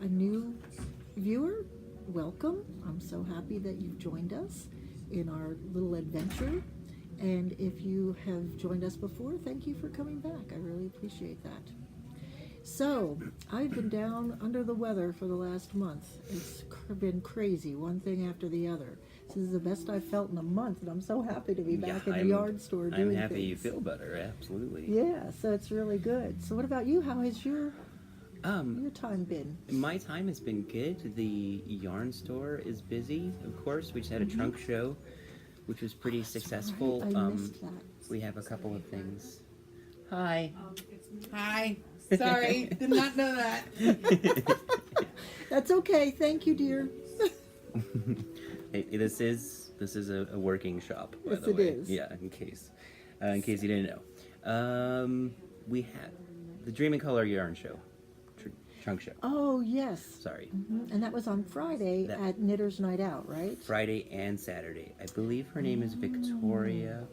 a new viewer, welcome. I'm so happy that you've joined us in our little adventure. And if you have joined us before, thank you for coming back. I really appreciate that. So, I've been down under the weather for the last month. It's been crazy, one thing after the other. This is the best I've felt in a month, and I'm so happy to be back in the yard store doing things. I'm happy you feel better, absolutely. Yeah, so it's really good. So what about you? How has your time been? My time has been good. The yarn store is busy, of course. We just had a trunk show, which was pretty successful. Right. I missed that. We have a couple of things. Hi. Hi. Sorry, did not know that. That's okay. Thank you, dear. Hey, this is a working shop, by Yes, the it way. is. Yeah, in case you didn't know. We had the Dream in Color yarn show, trunk show. Oh, yes. Sorry. And that was on Friday at Knitter's Night Out, right? Friday and Saturday. I believe her name is Victoria.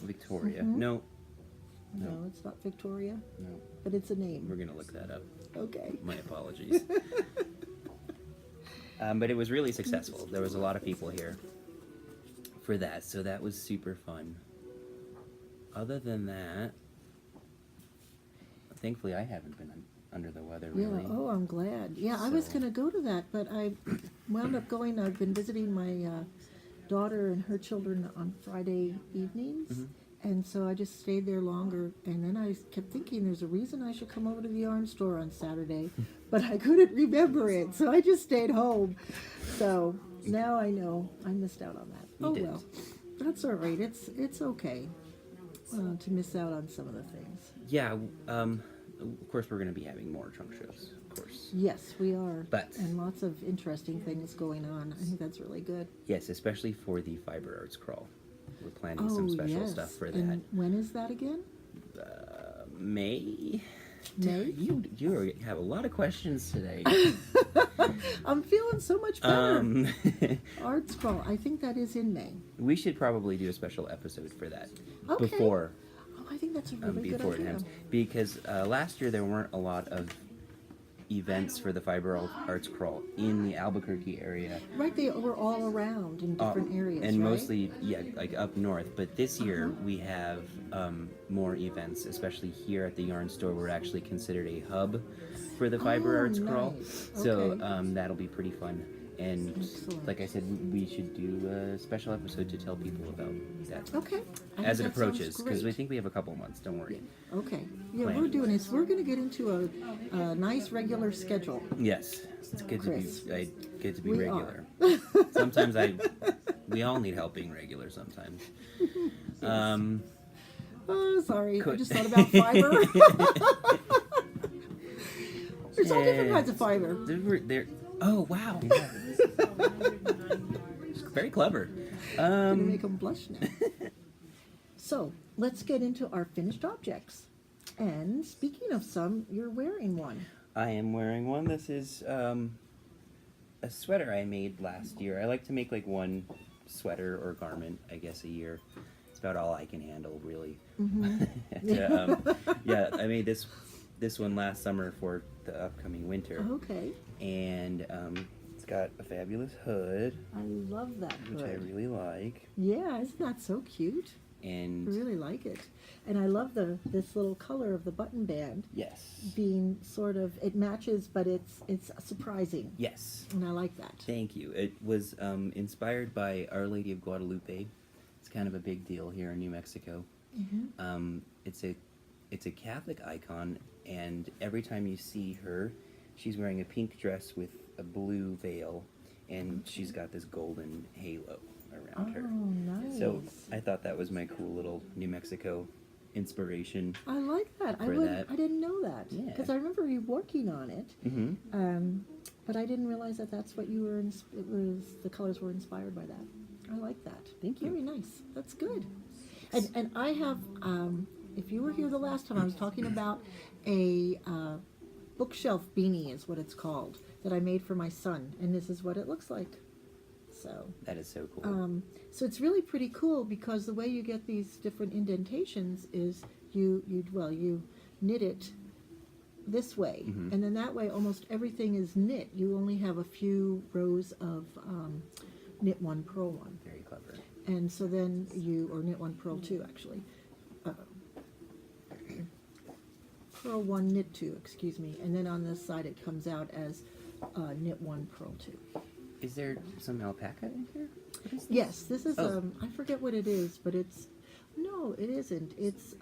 Victoria. No, No, it's not Victoria, no. but it's a name. We're gonna look that up. Okay. My apologies. But it was really successful. There was a lot of people here for that, so that was super fun. Other than that, thankfully I haven't been under the weather really. Yeah, oh, I'm glad. Yeah, I was So- going to go to that, but I wound up going. I've been visiting my daughter and her children on Friday evenings, and so I just stayed there longer. And then I kept thinking there's a reason I should come over to the yarn store on Saturday, but I couldn't remember it, so I just stayed home. So now I know I missed out on that. You Oh, did. well, that's all right. It's okay to miss out on some of the things. Yeah, of course we're going to be having more trunk shows, of course. Yes, we are. But- and lots of interesting things going on. I think that's really good. Yes, especially for the Fiber Arts Crawl. We're planning some special stuff for that. And when is that again? May? May? You have a lot of questions today. I'm feeling so much better. Arts Crawl. I think that is in May. We should probably do a special episode for that Okay. before Oh, I think that's a really good before it idea. happens, because last year there weren't a lot of events for the Fiber Arts Crawl in the Albuquerque area. Right, they were all around in different areas, and right? mostly like up north, but this year we have more events, especially here at the yarn store. We're actually considered a hub for the Fiber Oh, Arts Crawl, nice. so Okay. that'll be pretty fun. And Excellent. like I said, we should do a special episode to tell people about that Okay. I as it think that sounds approaches, because we great. think we have a couple months. Don't worry. Okay. Yeah, we're planning doing this. We're going to get into a nice regular schedule. Yes, it's good Chris. good to be We regular. Sometimes we all need help being regular sometimes. Oh, sorry. I Could- just thought about fiber. There's all different Yeah. kinds of fiber. They're oh wow, very clever. Gonna make them blush now. So let's get into our finished objects. And speaking of some, you're wearing one. I am wearing one. This is a sweater I made last year. I like to make like one sweater or garment, I guess, a year. It's about all I can handle, really. Yeah, I made this one last summer for the upcoming winter, Okay. and it's got a fabulous hood, I love that which I hood. really like, Yeah, isn't that so cute? I and really like it. And I love this little color of the button band yes, being sort of, it matches, but it's surprising. yes. And I like that. Thank you. It was inspired by Our Lady of Guadalupe. It's kind of a big deal here in New Mexico. It's a Catholic icon, and every time you see her, she's wearing a pink dress with a blue veil, and she's got this golden halo around her. Oh, nice. So I thought that was my cool little New Mexico inspiration. I like that. For that. I didn't know that. Yeah. Because I remember you working on it. Mm-hmm. But I didn't realize that that's what you were. The colors were inspired by that. I like that. Thank you. Very nice. That's good. And I have. If you were here the last time, I was talking about a bookshelf beanie, is what it's called, that I made for my son, and this is what it looks like. So. That is so cool. So it's really pretty cool because the way you get these different indentations is you knit it this way, Mhm. and then that way almost everything is knit. You only have a few rows of knit one, purl one. Very clever. And so then or knit one, purl two, actually. Purl one, knit two, excuse me. And then on this side it comes out as knit one, purl two. Is there some alpaca in here? What is this? Yes, this is, Oh. I forget what it is, but no, it isn't. It's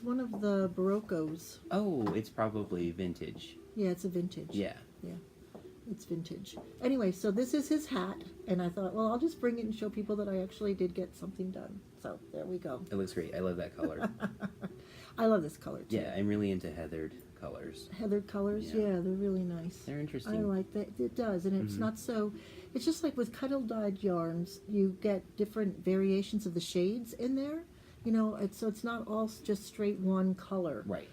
one of the Baroccos. Oh, it's probably vintage. Yeah, it's a vintage. Yeah. Yeah, it's vintage. Anyway, so this is his hat, and I thought, well, I'll just bring it and show people that I actually did get something done. So there we go. It looks great. I love that color. I love this color too. Yeah, I'm really into heathered colors. Heathered colors, Yeah. yeah, they're really nice. They're interesting. I like that. It does, and it's Mhm. not so. It's just like with cuddle dyed yarns, you get different variations of the shades in there. You know, so it's not all just straight one color. Right.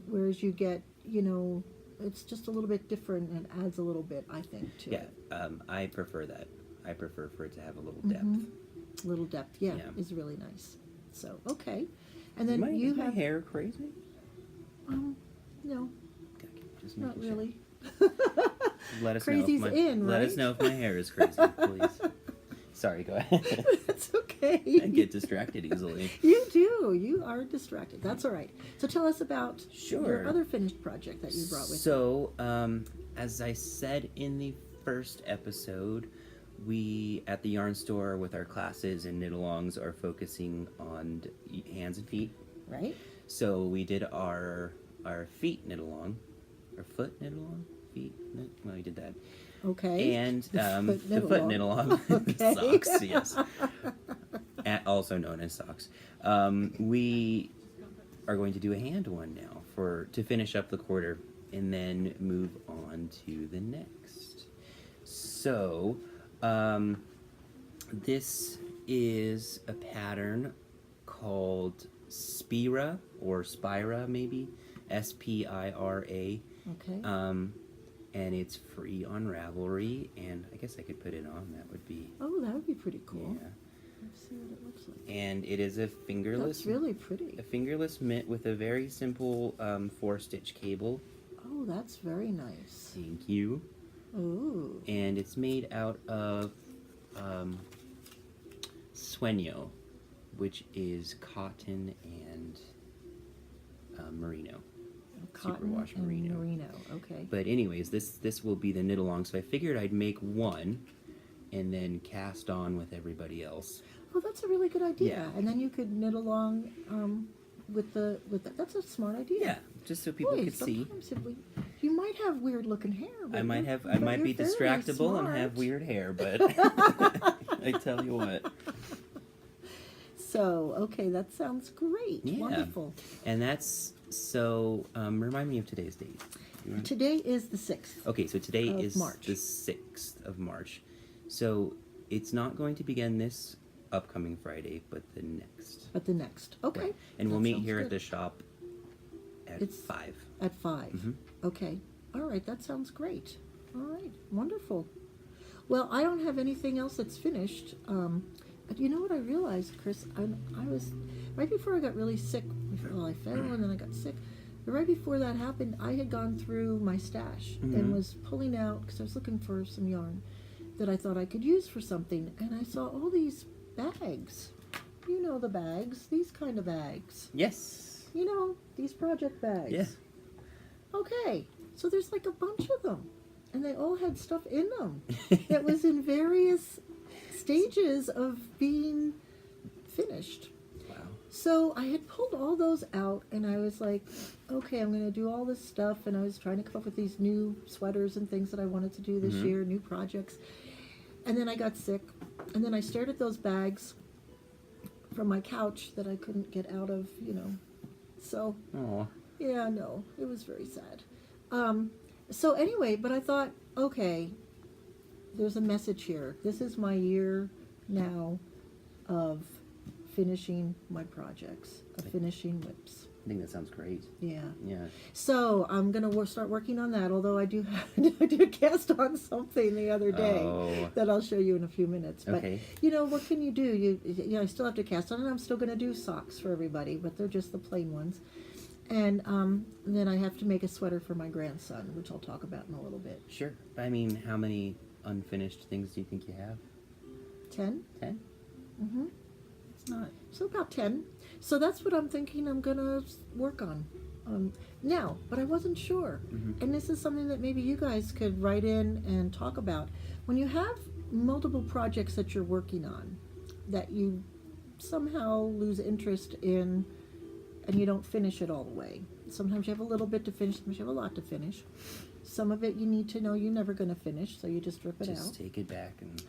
Whereas you get, it's just a little bit different and adds a little bit, I think, to Yeah, it. I prefer that. I prefer for it to have a little depth. Mhm. Little depth, yeah, Yeah. is really nice. So okay, and then Is you my have hair crazy? no, Okay, just not making sure. really. Let us Crazy's know if in, Let us right? know if my hair is crazy, please. Sorry, go ahead. That's okay. I get distracted easily. You do. You are distracted. That's all right. So tell us about Sure. your other finished project that you brought with you. So, as I said in the first episode, we at the yarn store with our classes and knit-alongs are focusing on hands and feet. Right? So we did our feet knit-along, our foot knit-along, feet knit. Well, we did that. Okay. And The foot the foot knit-along. knit-along, Okay. socks, yes, also known as socks. We are going to do a hand one now to finish up the quarter, and then move on to the next. So, this is a pattern called Spira or Spira, maybe Spira. Okay. And it's free on Ravelry, and I guess I could put it on. That would be Oh, that would be pretty cool. yeah. Let's see what it looks like. And it is a fingerless, That's really pretty. mitt with a very simple 4-stitch cable. Oh, that's very nice. Thank you. Ooh. And it's made out of sueño, which is cotton and merino. Cotton Superwash and merino. merino. Okay. But anyways, this will be the knit along. So I figured I'd make one, and then cast on with everybody else. Oh, that's a really good idea. Yeah. And then you could knit along with the that's a smart idea. Yeah, just so people Boy, could see. sometimes you might have weird looking hair. I but might you're- have, I but might you're be very distractible and have smart. weird hair, but I tell you what. So, okay, that sounds great. Yeah. Wonderful. And that's so. Remind me of today's date. You want- Today is the 6th. Okay, so today Of is March. the 6th of March. So it's not going to begin this upcoming Friday, but the next. But the next. Okay. Right. And we'll That meet sounds here at good. the shop at It's 5. At 5. Mhm. Okay. All right, that sounds great. All right, wonderful. Well, I don't have anything else that's finished. But you know what I realized, Kris? I was, right before I got really sick, well, I fell and then I got sick. But right before that happened, I had gone through my stash Mhm. and was pulling out, because I was looking for some yarn that I thought I could use for something. And I saw all these bags. You know the bags, these kind of bags. Yes. You know, these project bags. Yeah. Okay, so there's like a bunch of them, and they all had stuff in them that was in various stages of being finished. Wow. So I had pulled all those out, and I was like, okay, I'm going to do all this stuff, and I was trying to come up with these new sweaters and things that I wanted to do this Mhm. year, new projects. And then I got sick, and then I stared at those bags from my couch that I couldn't get out of, So, Oh. yeah, no, it was very sad. So anyway, but I thought, okay, there's a message here. This is my year now of finishing my projects, of finishing whips. I think that sounds great. Yeah. Yeah. So I'm gonna start working on that. Although I do I did cast on something the other day Oh. that I'll show you in a few minutes. But Okay. what can you do? I still have to cast on, and I'm still gonna do socks for everybody, but they're just the plain ones. And then I have to make a sweater for my grandson, which I'll talk about in a little bit. Sure. I mean, how many unfinished things do you think you have? 10? 10? Mm-hmm. It's not. So about 10. So that's what I'm thinking I'm going to work on. Now, but I wasn't sure. Mm-hmm. And this is something that maybe you guys could write in and talk about. When you have multiple projects that you're working on that you somehow lose interest in and you don't finish it all the way. Sometimes you have a little bit to finish, sometimes you have a lot to finish. Some of it you need to know you're never going to finish, so you just rip it out. Just take it back and...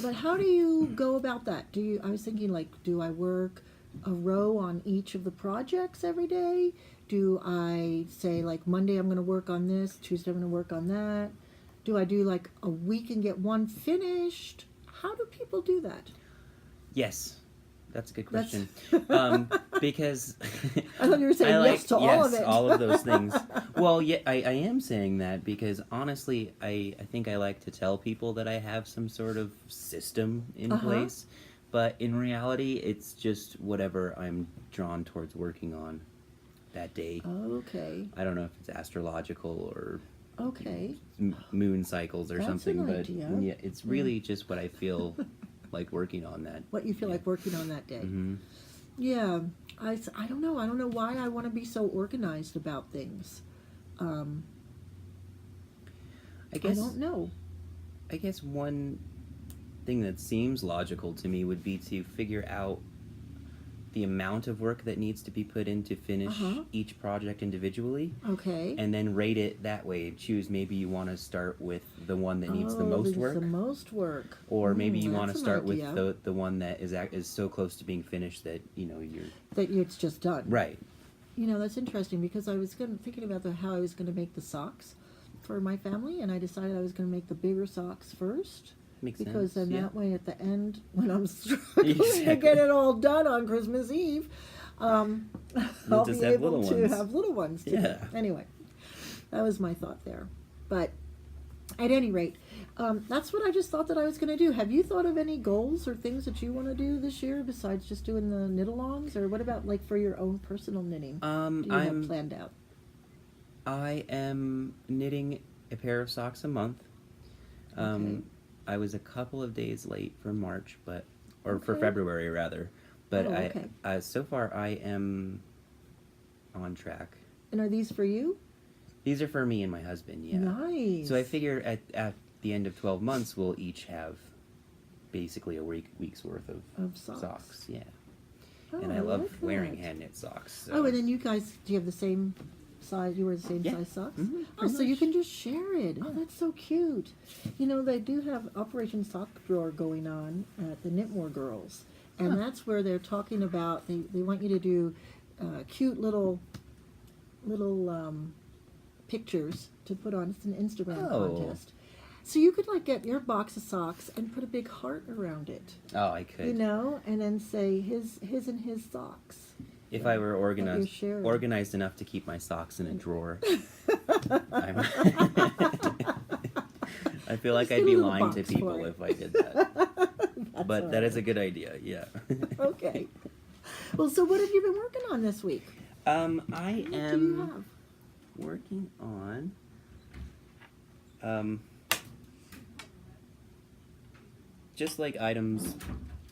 But how do you go about that? I was thinking, like, do I work a row on each of the projects every day? Do I say, like, Monday I'm going to work on this, Tuesday I'm going to work on that? Do I do, like, a week and get one finished? How do people do that? Yes. That's a good question. Because I thought you were saying yes to all of it. all of those things. Well, yeah, I am saying that because honestly, I think I like to tell people that I have some sort of system in place, but in reality, it's just whatever I'm drawn towards working on that day. Okay. I don't know if it's astrological or okay moon cycles or That's something, an but idea. yeah, it's really just what I feel like working on that. What you feel like working on that day. Mm-hmm. Yeah, I don't know. I don't know why I want to be so organized about things. I don't know. I guess one thing that seems logical to me would be to figure out the amount of work that needs to be put in to finish each project individually. Okay. And then rate it that way. Choose, maybe you want to start with the one that needs the most work. The most work. Or maybe you want to that's an start idea. with the one that is so close to being finished that, you're... It's just done. Right. That's interesting because I was thinking about how I was going to make the socks for my family, and I decided I was going to make the bigger socks first. Makes Because sense. then that way at the end, when I'm struggling to get it all done on Christmas Eve, I'll just be have able little to ones. have little ones to Yeah. do. Anyway, that was my thought there. But at any rate, that's what I just thought that I was going to do. Have you thought of any goals or things that you want to do this year besides just doing the knit-alongs? Or what about, like, for your own personal knitting? Do you have planned out? I am knitting a pair of socks a month. Okay. I was a couple of days late for March, for Okay. February rather. But Oh, okay. so far I am on track. And are these for you? These are for me and my husband, yeah. Nice. So I figure at the end of 12 months we'll each have basically a week's worth of socks. Yeah. Oh, And I love like wearing that. hand knit socks. So. Oh, and then you guys, do you have the same size? You wear the same Yeah. size socks? Mhm, Oh, pretty so you much. can just share it. Oh, Yeah. that's so cute. They do have Operation Sock Drawer going on at the Knitmore Girls. And that's where they're talking about, they want you to do cute little pictures to put on. It's an Instagram contest. So you could, like, get your box of socks and put a big heart around it. Oh, I could. And then say his and his socks. If I were sharing. organized enough to keep my socks in a drawer, I feel like Just I'd get a be little lying to box people for it. if I did that. That's But all that is right. a good idea, yeah. Okay. Well, so what have you been working on this week? I What do you am have? working on just like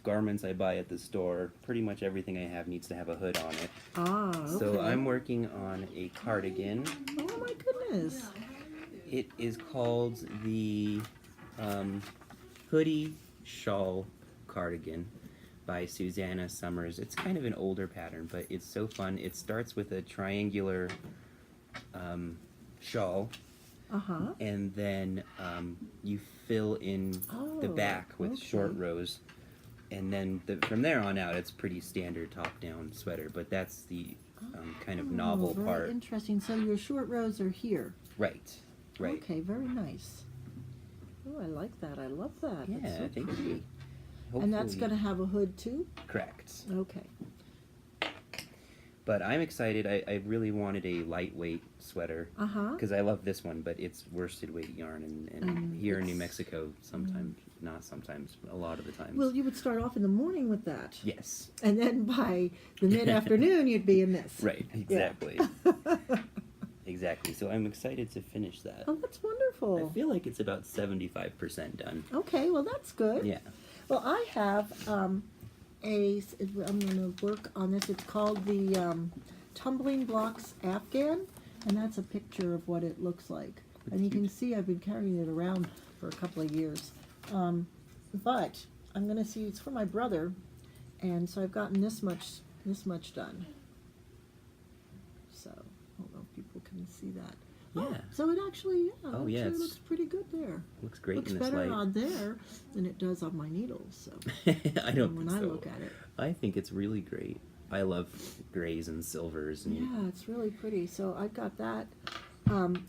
garments I buy at the store. Pretty much everything I have needs to have a hood on it. Ah, okay. So I'm working on a cardigan. Oh my goodness. It is called the Hoodie Shawl Cardigan by Susanna Summers. It's kind of an older pattern, but it's so fun. It starts with a triangular shawl, and then you fill in the back with short rows, and then from there on out, it's pretty standard top-down sweater. But that's the kind of novel very part. Interesting. So your short rows are here. Right. Okay, very nice. Oh, I like that. I love that. Yeah, That's so thank pretty. you. And that's Hopefully- going to have a hood too? Correct. Okay. But I'm excited. I really wanted a lightweight sweater Uh-huh. because I love this one, but it's worsted weight yarn, and here in New Mexico, sometimes, not sometimes, a lot of the times. Well, you would start off in the morning with that. Yes. And then by the mid-afternoon, you'd be in this. Right, Yeah. exactly. Exactly. So I'm excited to finish that. Oh, that's wonderful. I feel like it's about 75% done. Okay, well, that's good. Yeah. Well, I have I'm going to work on this. It's called the Tumbling Blocks Afghan, and that's a picture of what it looks like. And you can see I've been carrying it around for a couple of years. But I'm going to see, it's for my brother, and so I've gotten this much done. So, I don't know if people can see that. Yeah. Oh, so it actually, Oh, yeah, looks pretty good there. Looks great Looks in this better light. on there than it does on my needles. So I don't when think I so. look at it, I think it's really great. I love grays and silvers. And yeah, it's really pretty. So I've got that.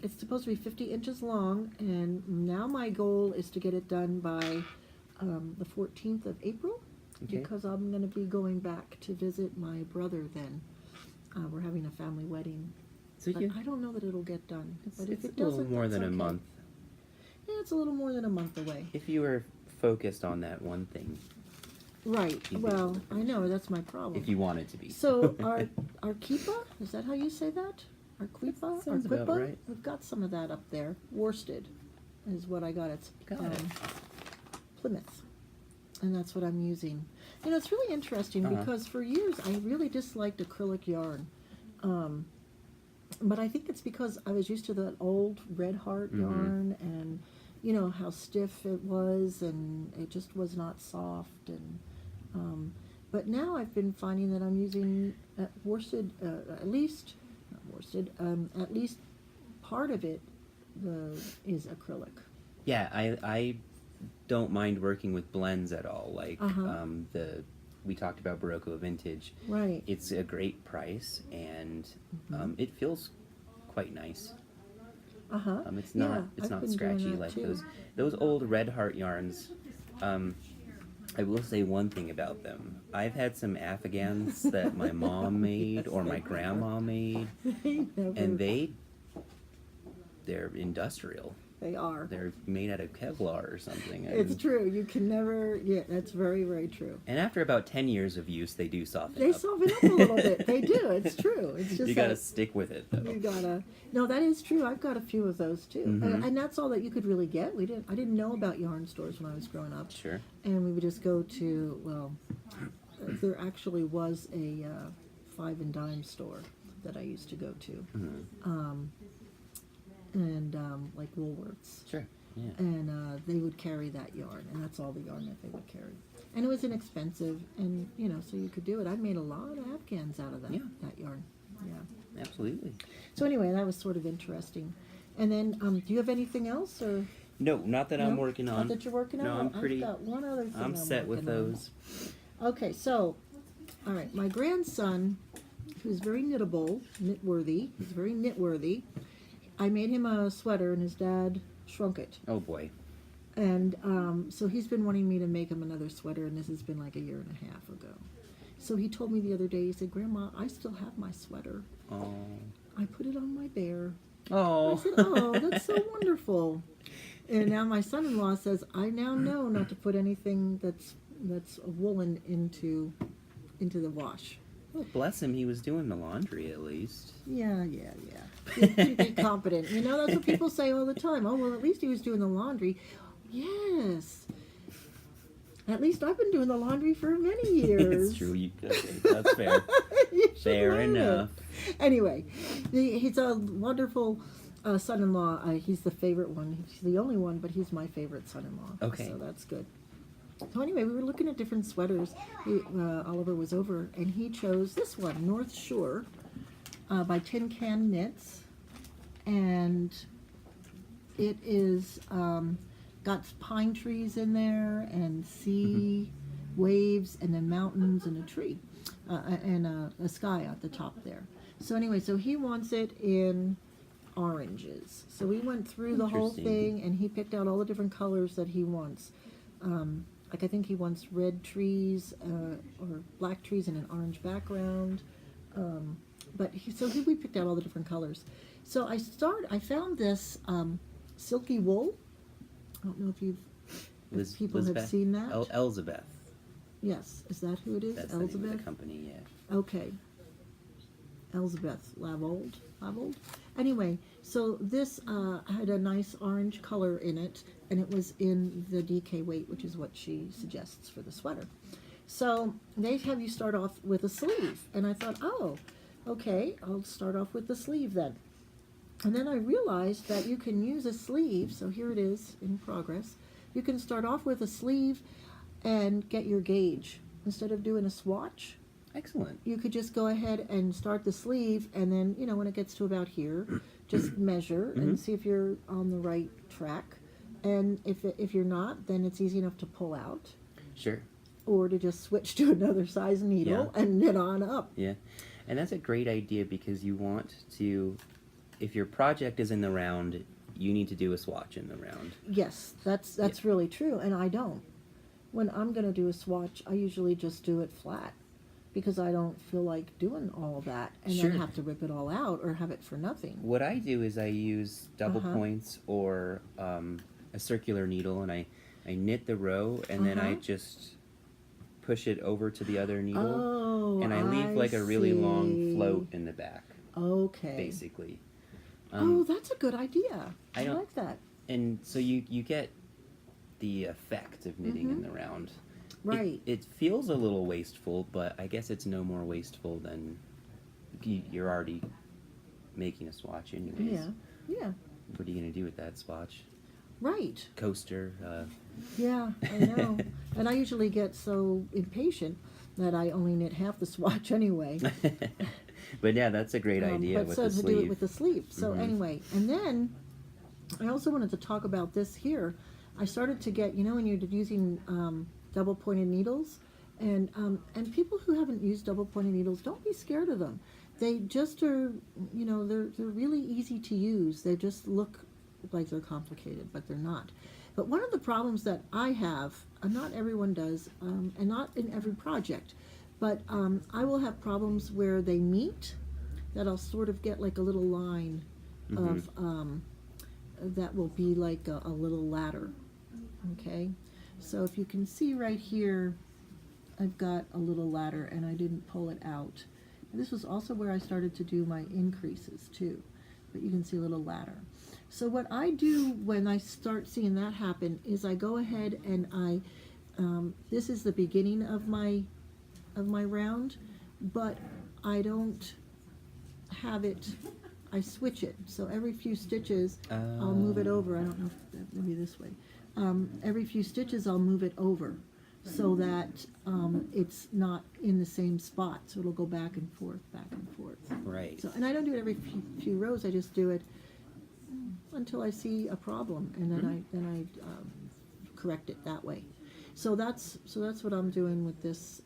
It's supposed to be 50 inches long, and now my goal is to get it done by the 14th of April, Okay. because I'm going to be going back to visit my brother then. We're having a family wedding. So But you, I don't know that it'll get done. But if it's it a little doesn't, more that's than a okay. month. Yeah, it's a little more than a month away. If you were focused on that one thing, Right. You'd be Well, able to I know that's my problem. if you wanted to be. So our kipa, is that how you say that? Our quipa, our sounds about quipa. right. We've got some of that up there. Worsted is what I got. It's Got it. Plymouth, and that's what I'm using. You know, it's really interesting Uh-huh. because for years I really disliked acrylic yarn, but I think it's because I was used to that old Red Heart Mhm. yarn, and you know how stiff it was, and it just was not soft, and but now I've been finding that I'm using worsted, at least not worsted, at least part of it is acrylic. Yeah, I don't mind working with blends at all. Like Uh-huh. we talked about Barocco Vintage. Right. It's a great price, and it feels quite nice. Uh-huh. It's Yeah, not I've not been doing scratchy that like too. those old Red Heart yarns. I will say one thing about them. I've had some Afghans that my mom made or my grandma made, and they're industrial. They are. They're made out of Kevlar or something. It's And, true. You can never. Yeah, that's very, very true. and after about 10 years of use, they do soften They up. soften up a little bit. They do. It's true. It's just You gotta like, stick with it, though. you gotta. No, that is true. I've got a few of those too, Mhm. and that's all that you could really get. I didn't know about yarn stores when I was growing up, Sure. and we would just go to. Well, there actually was a five and dime store that I used to go to, Mhm. and like Woolworths. Sure. Yeah. And they would carry that yarn, and that's all the yarn that they would carry. And it was inexpensive, and you know, so you could do it. I made a lot of Afghans out of that Yeah. that yarn. Yeah. Absolutely. So anyway, that was sort of interesting. And then, do you have anything else, or No, not that I'm no? working Not on. that you're working on? No, I'm pretty. I've got one other thing I'm set with working on. those. Okay, so, all right, my grandson, who's very knitworthy. He's very knitworthy. I made him a sweater, and his dad shrunk it. Oh boy. And so he's been wanting me to make him another sweater, and this has been like a year and a half ago. So he told me the other day, he said, "Grandma, I still have my sweater. Oh. I put it on my bear." I Oh. said, "Oh, that's so wonderful." And now my son-in-law says, "I now know not to put anything that's woolen into the wash." Well, bless him. He was doing the laundry at least. Yeah. Be competent. You know, that's what people say all the time. Oh, well, at least he was doing the laundry. Yes. At least I've been doing the laundry for many years. It's true. Okay, that's fair. You should Fair learn it. enough. Anyway, he's a wonderful son-in-law. He's the favorite one. He's the only one, but he's my favorite son-in-law. Okay. So that's good. So anyway, we were looking at different sweaters. Oliver was over, and he chose this one, North Shore, by Tin Can Knits. And it is got pine trees in there, and sea waves, and then mountains, and a tree, and a sky at the top there. So anyway, so he wants it in oranges. So we went through the whole Interesting. thing, and he picked out all the different colors that he wants. Like I think he wants red trees or black trees in an orange background. we picked out all the different colors. So I found this silky wool. I don't know if people have seen that. Elizabeth. Yes, is that who it is? That's Elizabeth? the name of the company, yeah. Okay. Elizabeth Lavold. Anyway, so this had a nice orange color in it, and it was in the DK weight, which is what she suggests for the sweater. So they have you start off with a sleeve, and I thought, oh, okay, I'll start off with the sleeve then. And then I realized that you can use a sleeve, so here it is in progress. You can start off with a sleeve and get your gauge. Instead of doing a swatch, Excellent. you could just go ahead and start the sleeve, and then, when it gets to about here, just measure and see if you're on the right track. And if you're not, then it's easy enough to pull out. Sure. Or to just switch to another size needle and knit on up. Yeah. And that's a great idea because you want to, if your project is in the round, you need to do a swatch in the round. Yes, that's really true, and I don't. When I'm going to do a swatch, I usually just do it flat because I don't feel like doing all that and then have to rip it all out or have it for nothing. What I do is I use double points or a circular needle, and I knit the row, and then I just push it over to the other needle, and I leave like a really long float in the back. Okay. Basically. That's a good idea. I like that. And so you get the effect of knitting in the round. Right. It feels a little wasteful, but I guess it's no more wasteful than you're already making a swatch anyways. Yeah. What are you going to do with that swatch? Right. Coaster. Yeah, I know. And I usually get so impatient that I only knit half the swatch anyway. But yeah, that's a great idea with the sleeve. do it with the sleeve. So anyway, and then I also wanted to talk about this here. I started to get, when you're using double pointed needles, and people who haven't used double pointed needles, don't be scared of them. They just are, they're really easy to use. They just look like they're complicated, but they're not. But one of the problems that I have, not everyone does, and not in every project, but I will have problems where they meet, that I'll sort of get like a little line of, that will be like a little ladder, okay? So if you can see right here, I've got a little ladder and I didn't pull it out. And this was also where I started to do my increases too, but you can see a little ladder. So what I do when I start seeing that happen is I go ahead and this is the beginning of my round, but I don't have it, I switch it. So every few stitches, I'll move it over. I don't know if maybe this way. Every few stitches I'll move it over so that it's not in the same spot. So it'll go back and forth, back and forth. Right. So, and I don't do it every few rows. I just do it until I see a problem, and then I correct it that way. So that's what I'm doing with this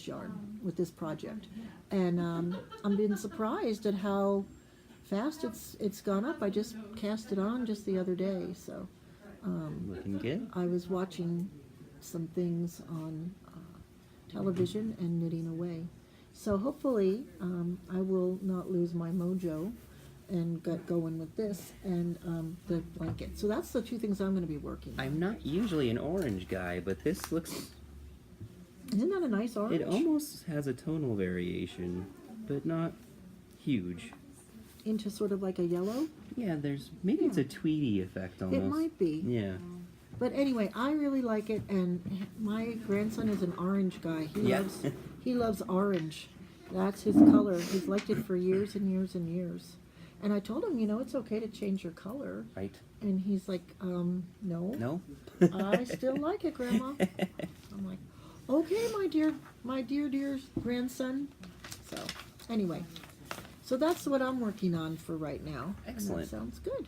yarn, with this project, and I'm being surprised at how fast it's gone up. I just cast it on just the other day, so looking good. I was watching some things on television and knitting away. So hopefully I will not lose my mojo and get going with this and the blanket. So that's the two things I'm going to be working on. I'm not usually an orange guy, but this looks... Isn't that a nice orange? It almost has a tonal variation, but not huge. Into sort of like a yellow? Yeah, maybe it's a Tweety effect almost. It might be. Yeah. But anyway, I really like it, and my grandson is an orange guy. He loves orange. That's his color. He's liked it for years and years and years. And I told him, it's okay to change your color. Right. And he's like, no. No? I still like it, Grandma. I'm like, okay, my dear grandson. So, anyway. So that's what I'm working on for right now. Excellent. And that sounds good.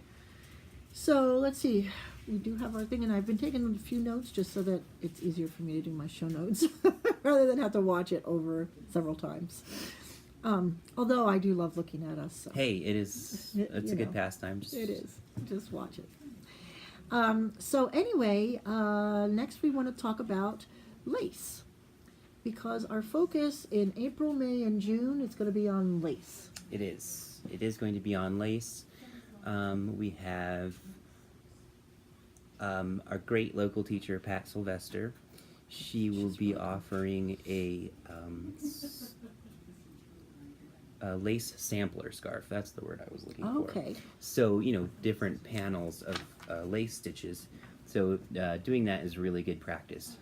So, let's see. We do have our thing, and I've been taking a few notes just so that it's easier for me to do my show notes rather than have to watch it over several times. Although I do love looking at us. So. Hey, it's a good pastime. It is. Just watch it. So anyway, next we want to talk about lace. because our focus in April, May, and June is going to be on lace. It is. It is going to be on lace. We have our great local teacher, Pat Sylvester. She will be offering a lace sampler scarf. That's the word I was looking for. Okay. So, different panels of lace stitches. So doing that is really good practice,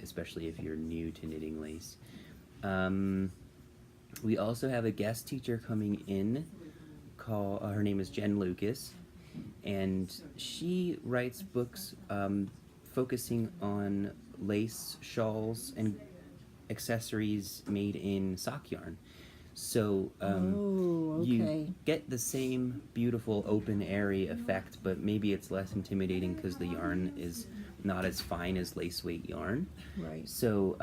especially if you're new to knitting lace. We also have a guest teacher coming in. Her name is Jen Lucas, and she writes books focusing on lace, shawls, and accessories made in sock yarn. So you get the same beautiful open airy effect, but maybe it's less intimidating because the yarn is not as fine as lace weight yarn. Right. So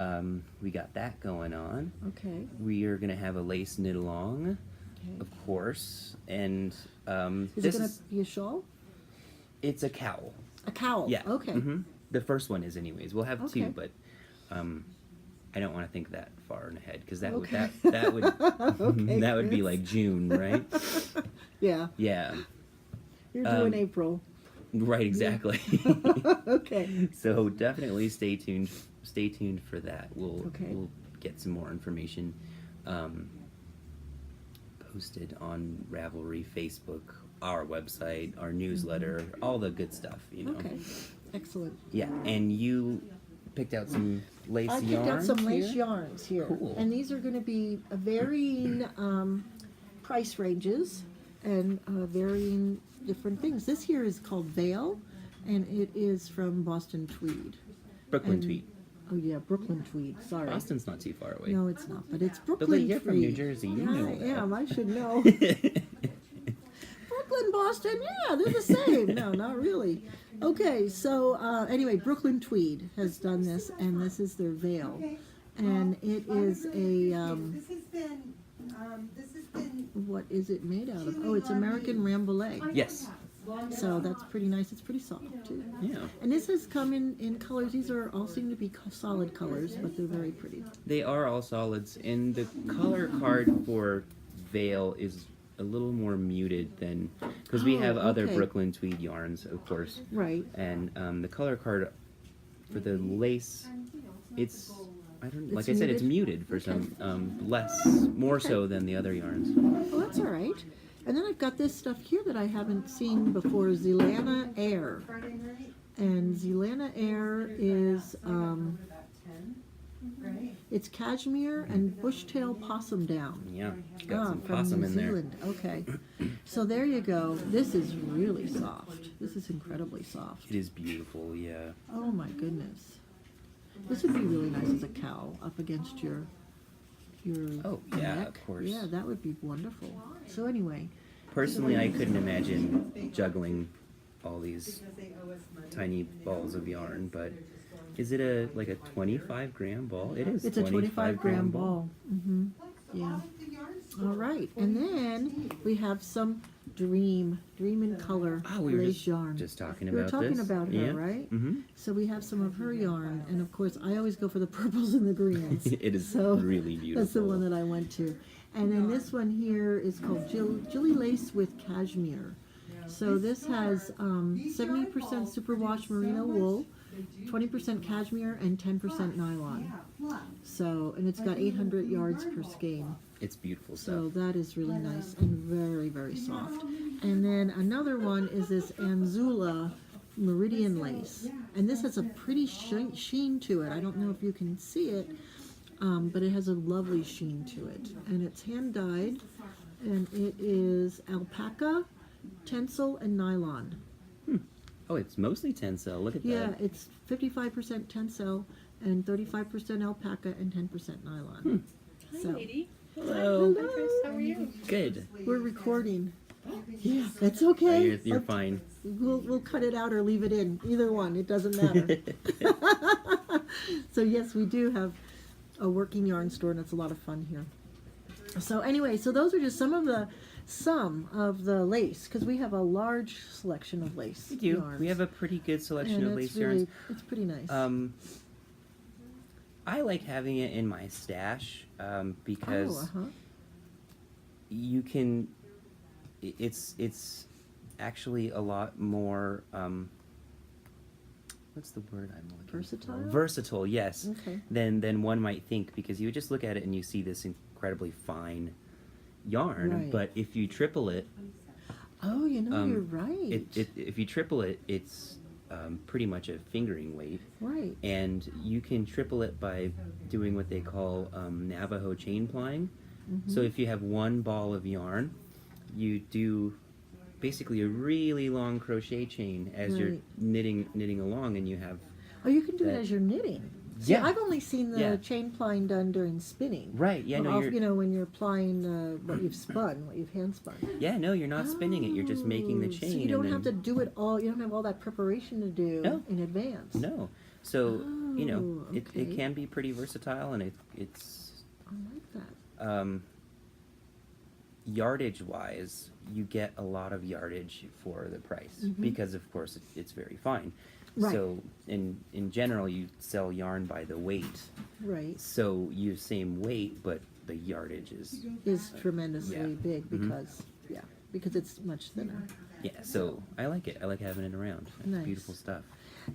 we got that going on. Okay. We are going to have a lace knit along, Okay. of course, and Is it going to be a shawl? it's a cowl. A cowl. Yeah. Okay. hmm The first one is, anyways. We'll have Okay. two, but I don't want to think that far ahead because that Okay. would that would Okay, that would be Kris. like June, right? Yeah. Yeah. You're doing Um, April. Right. Exactly. Okay. So definitely stay tuned. Stay tuned for that. Okay. We'll get some more information posted on Ravelry, Facebook, our website, our newsletter, all the good stuff. Okay. Excellent. Yeah, and you picked out some lace I picked yarns out some lace here? yarns here. Cool. And these are going to be varying price ranges and varying different things. This here is called Veil, and it is from Boston Tweed. Brooklyn And- Tweed. Oh yeah, Brooklyn Tweed. Sorry. Boston's not too far away. No, it's not, but it's But Brooklyn you're Tweed. from New Jersey. You Yeah, know I that. am. I should know. Brooklyn, Boston, yeah, they're the same. No, not really. Okay, so anyway, Brooklyn Tweed has done this, and this is their veil. And it is a, This has been. what is it made out of? Oh, it's American Rambouillet. Yes. So that's pretty nice. It's pretty soft, too. Yeah. And this has come in colors. These are all seem to be solid colors, but they're very pretty. They are all solids, and the color card for Veil is a little more muted than because we Oh, have other okay. Brooklyn Tweed yarns, of course, Right. and the color card for the lace, it's like It's I said, it's muted? muted for some more so than the other yarns. Well, that's all right. And then I've got this stuff here that I haven't seen before, Zelana Air. Friday night, And Zelana Air is, right? it's cashmere and bushtail possum down. Yeah, got some from possum New in there. Zealand. Okay. So there you go. This is really soft. This is incredibly soft. It is beautiful, yeah. Oh my goodness. This would be really nice as a cowl up against your Oh, yeah, neck. of course. Yeah, that would be wonderful. So anyway, Personally, I couldn't imagine juggling all these Because they owe us money. tiny balls of yarn, but is it like a 25-gram ball? It is. it's a 25-gram ball. Mm-hmm. Yeah. The yarn All right, and then we have some Dream in Color Oh, we were lace yarn. just talking We were about talking this. about her, Yeah. right? Mm-hmm. So we have some of her yarn, and of course, I always go for the purples and the greens. It is So really beautiful. That's the one that I went to. And then this one here is called Jilly Lace with Cashmere. So this has 70% superwash merino wool, 20% cashmere, and 10% nylon. So, and it's got 800 yards per skein. It's beautiful So stuff. that is really nice and very, very soft. And then another one is this Anzula Meridian lace. And this has a pretty sheen to it. I don't know if you can see it, but it has a lovely sheen to it. And it's hand dyed, and it is alpaca, tencel, and nylon. Oh, it's mostly tencel. Look at Yeah, that. it's 55% tencel and 35% alpaca and 10% nylon. So, Hello. hello. How are you? Good. We're recording. Yeah, that's Oh, okay. you're fine. We'll cut it out or leave it in. Either one, it doesn't matter. So yes, we do have a working yarn store, and it's a lot of fun here. So anyway, so those are just some of the lace, because we have a large selection of lace. We do. yarns. We have a pretty good selection and of it's lace really, yarns. it's pretty nice. I like having it in my stash because Oh, uh-huh. you can. It's actually a lot more. What's the word I'm looking Versatile? for? Versatile, yes. Okay. Than one might think, because you would just look at it and you see this incredibly fine yarn. Right. But if you triple it, Oh, you're right. if you triple it, it's pretty much a fingering weight. Right. And you can triple it by doing what they call Navajo chain plying. So if you have one ball of yarn, you do basically a really long crochet chain as you're Right. knitting along, and you have Oh, you can do it that- as you're knitting. See, Yeah. I've only seen the Yeah. chain plying done during spinning. right. Yeah, no, you're when you're plying what you've spun, what you've hand spun. yeah, no, you're not spinning it. You're just making the Oh, chain. So you don't and have to then, do it all. You don't have all that preparation to do No. in advance. No, so you know Oh, it okay. can be pretty versatile, and it's I like that. yardage wise, you get a lot of yardage for the price because, of course, it's very fine. Right. So in general, you sell yarn by the weight. Right. So you use same weight, but the yardage is Is tremendously Yeah. big because it's much thinner. yeah. So I like it. I like having it around. It's Nice. beautiful stuff.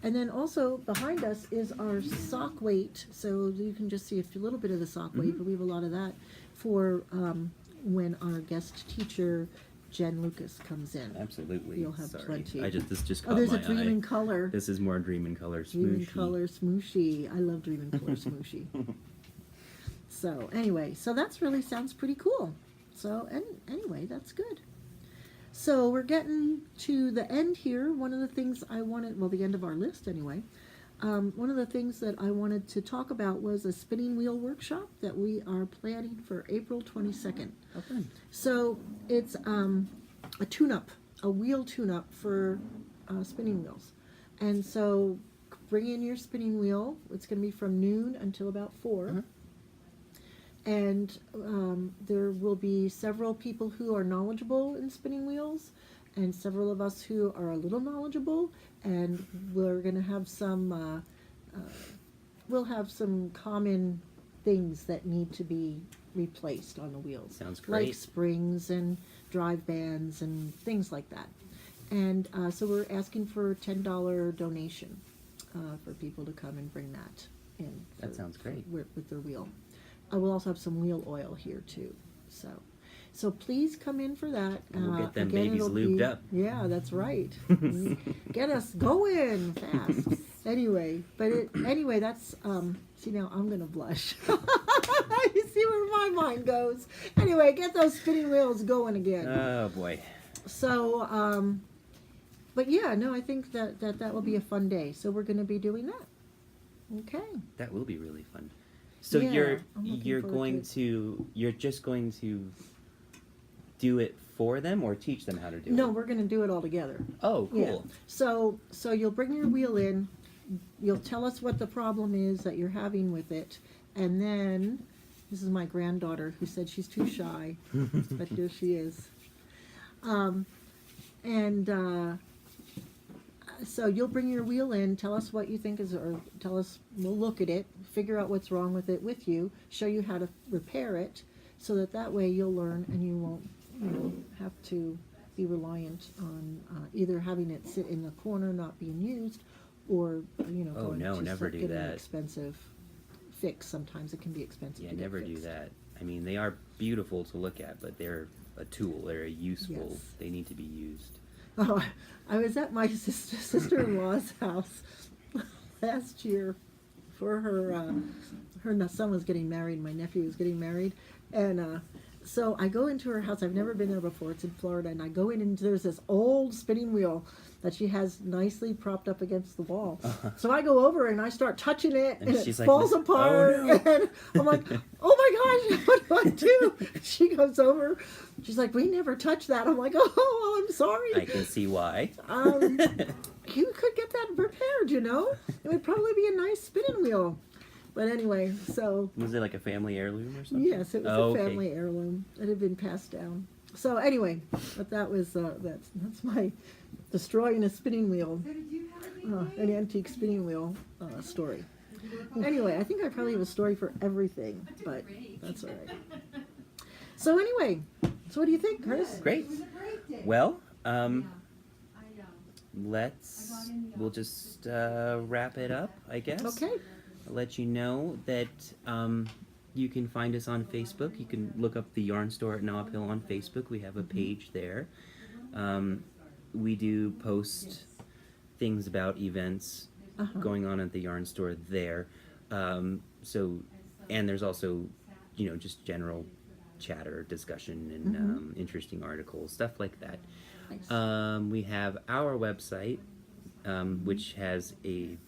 And then also behind us is our sock weight. So you can just see a little bit of the sock weight, but we have a lot of that for when our guest teacher Jen Lucas comes in. Absolutely. You'll have Sorry. plenty. This just Oh, caught there's my a Dream eye. in Color. This is more Dream in Color Dream in smooshy. Color Smooshy. I love Dream in Color Smooshy. So anyway, so that's really sounds pretty cool. So anyway, that's good. So we're getting to the end here. One of the things I wanted, well, the end of our list anyway. One of the things that I wanted to talk about was a spinning wheel workshop that we are planning for April 22nd. How fun. So it's a tune-up, a wheel tune-up for spinning wheels. And so bring in your spinning wheel. It's going to be from noon until about 4. And there will be several people who are knowledgeable in spinning wheels and several of us who are a little knowledgeable. And we're going to have some, we'll have some common things that need to be replaced on the wheels. Sounds great. Like springs and drive bands and things like that. And so we're asking for a $10 donation for people to come and bring that in. That sounds great. With their wheel. I will also have some wheel oil here too. So please come in for that. And we'll get them again, babies it'll lubed be- up. Yeah, that's right. Get us going fast. Anyway, anyway, that's see now I'm gonna blush. You see where my mind goes. Anyway, get those spinning wheels going again. Oh boy. So, but yeah, no, I think that will be a fun day. So we're going to be doing that. Okay. That will be really fun. So Yeah, you're I'm looking you're forward going to it. to you're just going to do it for them or teach them how to do No, it? we're going to do it all together. Oh, Yeah. cool. So you'll bring your wheel in. You'll tell us what the problem is that you're having with it, and then this is my granddaughter who said she's too shy, but here she is. So you'll bring your wheel in, tell us what you think is, or tell us, we'll look at it, figure out what's wrong with it with you, show you how to repair it, so that way you'll learn and you won't, have to be reliant on either having it sit in the corner not being used, or Oh, going no, to never do get an that. expensive fix. Sometimes it can be expensive. Yeah, to get never do fixed. that. I mean, they are beautiful to look at, but they're a tool. They're a useful. Yes. They need to be used. Oh, I was at my sister-in-law's house last year for her son was getting married. My nephew was getting married, and so I go into her house. I've never been there before. It's in Florida, and I go in, and there's this old spinning wheel that she has nicely propped up against the wall. So I go over and I start touching it, And and it she's like, falls "Oh, apart. no." And I'm like, "Oh my gosh, what do I do?" She comes over. She's like, "We never touched that." I'm like, "Oh, well, I'm sorry." I can see why. You could get that repaired, It would probably be a nice spinning wheel. But anyway, so Was it like a family heirloom or something? yes, it was Oh, a okay. family heirloom. It had been passed down. So anyway, but that was that's my destroying a spinning wheel, an antique spinning wheel story. Anyway, I think I probably have a story for everything, but that's all right. So anyway, so what do you think, Kris? Great. Well, we'll just wrap it up, I guess. Okay. I'll let you know that you can find us on Facebook. You can look up the Yarn Store at Nob Hill on Facebook. We have a page there. We do post things about events going on at the Yarn Store there. And there's also, just general chatter, discussion, and interesting articles, stuff like that. Nice. We have our website, which has a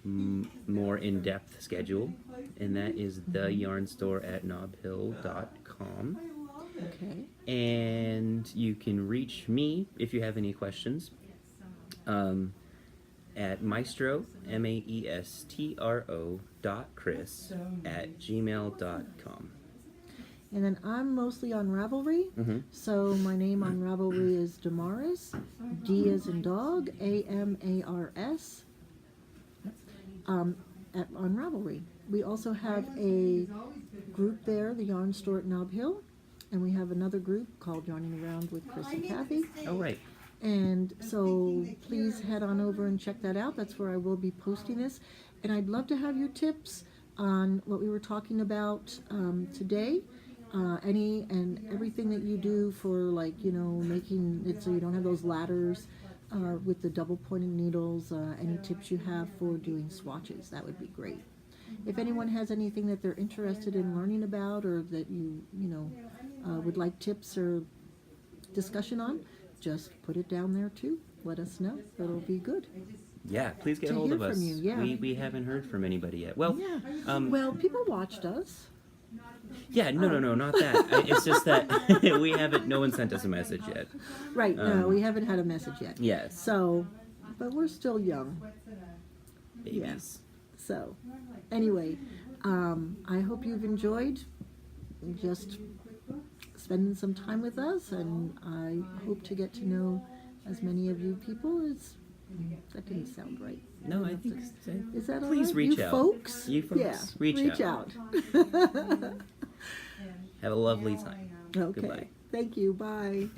more in-depth schedule, and that is theyarnstore@nobhill.com. Okay. And you can reach me if you have any questions at maestro, maestro.kris@gmail.com. And then I'm mostly on Ravelry. So my name on Ravelry is Damaris, D as in dog, AMARS, on Ravelry. We also have a group there, the Yarn Store at Nob Hill, and we have another group called Yarning Around with Kris and Kathy. Oh, right. And so please head on over and check that out. That's where I will be posting this. And I'd love to have your tips on what we were talking about today. Any and everything that you do for, making it so you don't have those ladders with the double pointed needles. Any tips you have for doing swatches, that would be great. If anyone has anything that they're interested in learning about, or that you would like tips or discussion on, just put it down there too. Let us know. That'll be good. Yeah, please get To hold hear of us. from you, yeah. We haven't heard from anybody yet. Well, Yeah. Well, people watched us. yeah, no, not that. It's just that no one sent us a message yet. Right. No, we haven't had a message yet. Yes. So, but we're still young. Babies. So, anyway, I hope you've enjoyed just spending some time with us, and I hope to get to know as many of you people as... That didn't sound right. No, I think... Is that all Please right? reach you out. Folks? You folks, Yeah, reach out. Have a lovely time. Okay. Goodbye. Thank you. Bye.